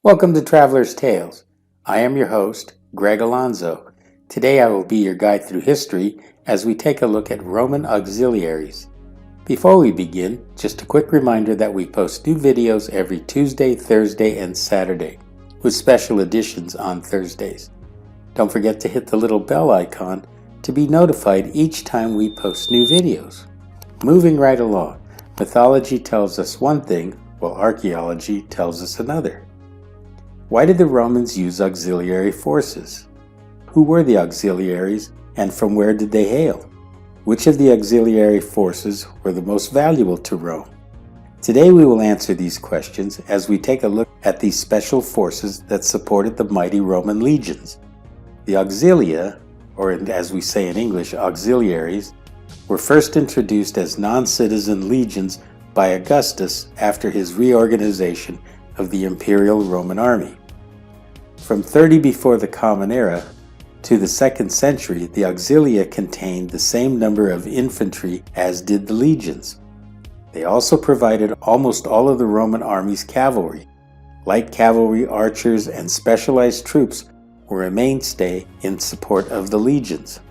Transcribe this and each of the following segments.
Welcome to Traveler's Tales. I am your host, Greg Alonzo. Today I will be your guide through history as we take a look at Roman auxiliaries. Before we begin, just a quick reminder that we post new videos every Tuesday, Thursday, and Saturday, with special editions on Thursdays. Don't forget to hit the little bell icon to be notified each time we post new videos. Moving right along, mythology tells us one thing, while archaeology tells us another. Why did the Romans use auxiliary forces? Who were the auxiliaries, and from where did they hail? Which of the auxiliary forces were the most valuable to Rome? Today we will answer these questions as we take a look at these special forces that supported the mighty Roman legions. The auxilia, or as we say in English, auxiliaries, were first introduced as non-citizen legions by Augustus after his reorganization of the Imperial Roman army. From 30 before the Common Era to the 2nd century, the auxilia contained the same number of infantry as did the legions. They also provided almost all of the Roman army's cavalry. Light cavalry, archers, and specialized troops were a mainstay in support of the legions.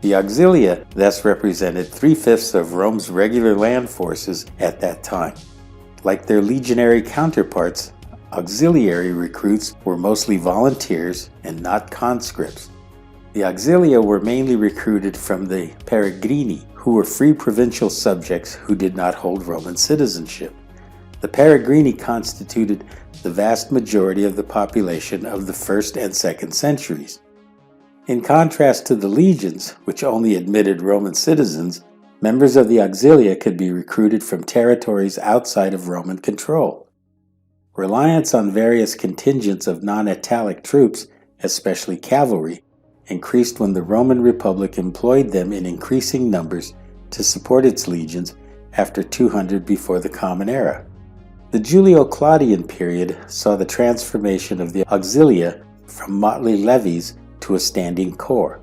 The auxilia thus represented 3/5 of Rome's regular land forces at that time. Like their legionary counterparts, auxiliary recruits were mostly volunteers and not conscripts. The auxilia were mainly recruited from the peregrini, who were free provincial subjects who did not hold Roman citizenship. The peregrini constituted the vast majority of the population of the 1st and 2nd centuries. In contrast to the legions, which only admitted Roman citizens, members of the auxilia could be recruited from territories outside of Roman control. Reliance on various contingents of non-Italic troops, especially cavalry, increased when the Roman Republic employed them in increasing numbers to support its legions after 200 before the Common Era. The Julio-Claudian period saw the transformation of the auxilia from motley levies to a standing corps.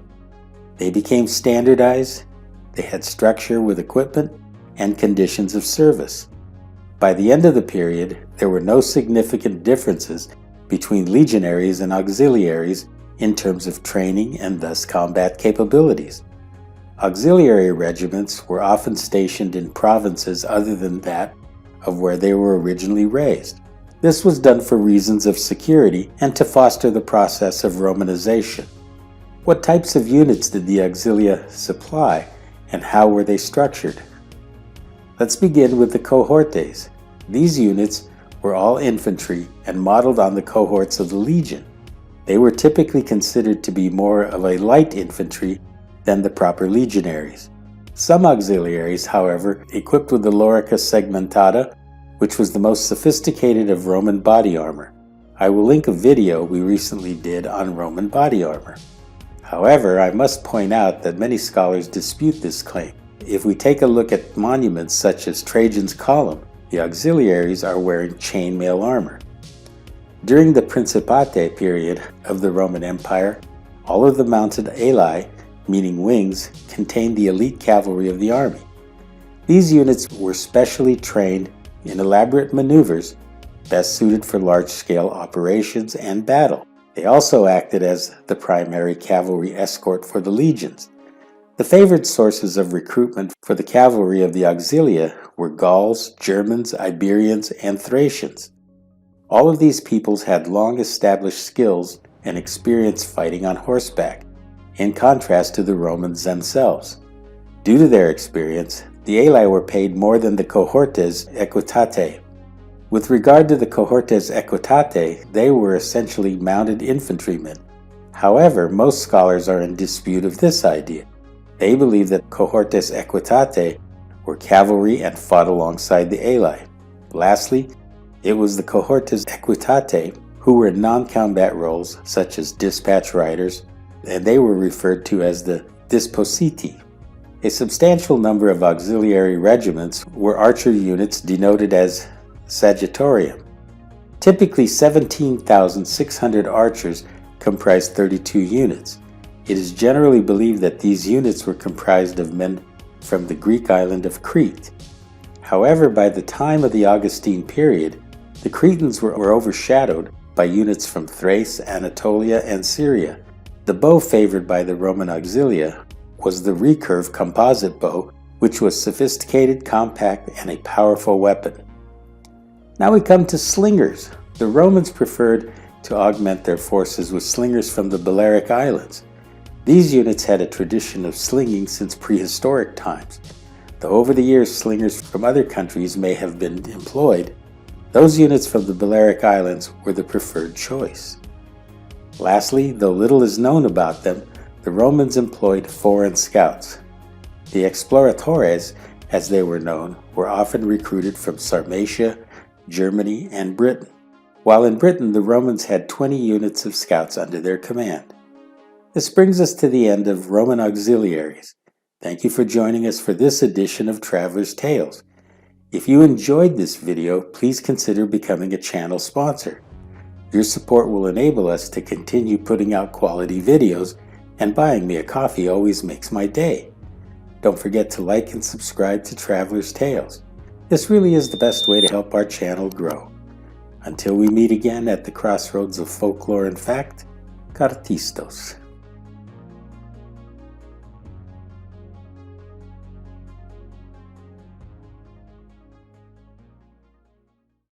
They became standardized. They had structure with equipment and conditions of service. By the end of the period, there were no significant differences between legionaries and auxiliaries in terms of training and thus combat capabilities. Auxiliary regiments were often stationed in provinces other than that of where they were originally raised. This was done for reasons of security and to foster the process of Romanization. What types of units did the auxilia supply, and how were they structured? Let's begin with the cohortes. These units were all infantry and modeled on the cohorts of the legion. They were typically considered to be more of a light infantry than the proper legionaries. Some auxiliaries, however, equipped with the lorica segmentata, which was the most sophisticated of Roman body armor. I will link a video we recently did on Roman body armor. However, I must point out that many scholars dispute this claim. If we take a look at monuments such as Trajan's Column, the auxiliaries are wearing chainmail armor. During the Principate period of the Roman Empire, all of the mounted alae, meaning wings, contained the elite cavalry of the army. These units were specially trained in elaborate maneuvers, best suited for large-scale operations and battle. They also acted as the primary cavalry escort for the legions. The favored sources of recruitment for the cavalry of the auxilia were Gauls, Germans, Iberians, and Thracians. All of these peoples had long-established skills and experience fighting on horseback, in contrast to the Romans themselves. Due to their experience, the alae were paid more than the cohortes equitate. With regard to the cohortes equitate, they were essentially mounted infantrymen. However, most scholars are in dispute of this idea. They believe that cohortes equitate were cavalry and fought alongside the alae. Lastly, it was the cohortes equitate who were in non-combat roles such as dispatch riders, and they were referred to as the dispositi. A substantial number of auxiliary regiments were archer units denoted as sagittorium. Typically 17,600 archers comprised 32 units. It is generally believed that these units were comprised of men from the Greek island of Crete. However, by the time of the Augustine period, the Cretans were overshadowed by units from Thrace, Anatolia, and Syria. The bow favored by the Roman Auxilia was the recurve composite bow, which was sophisticated, compact, and a powerful weapon. Now we come to slingers. The Romans preferred to augment their forces with slingers from the Balearic Islands. These units had a tradition of slinging since prehistoric times. Though over the years slingers from other countries may have been employed, those units from the Balearic Islands were the preferred choice. Lastly, though little is known about them, the Romans employed foreign scouts. The exploratores, as they were known, were often recruited from Sarmatia, Germany, and Britain. While in Britain, the Romans had 20 units of scouts under their command. This brings us to the end of Roman Auxiliaries. Thank you for joining us for this edition of Traveler's Tales. If you enjoyed this video, please consider becoming a channel sponsor. Your support will enable us to continue putting out quality videos, and buying me a coffee always makes my day. Don't forget to like and subscribe to Traveler's Tales. This really is the best way to help our channel grow. Until we meet again at the crossroads of folklore and fact, Cartistos.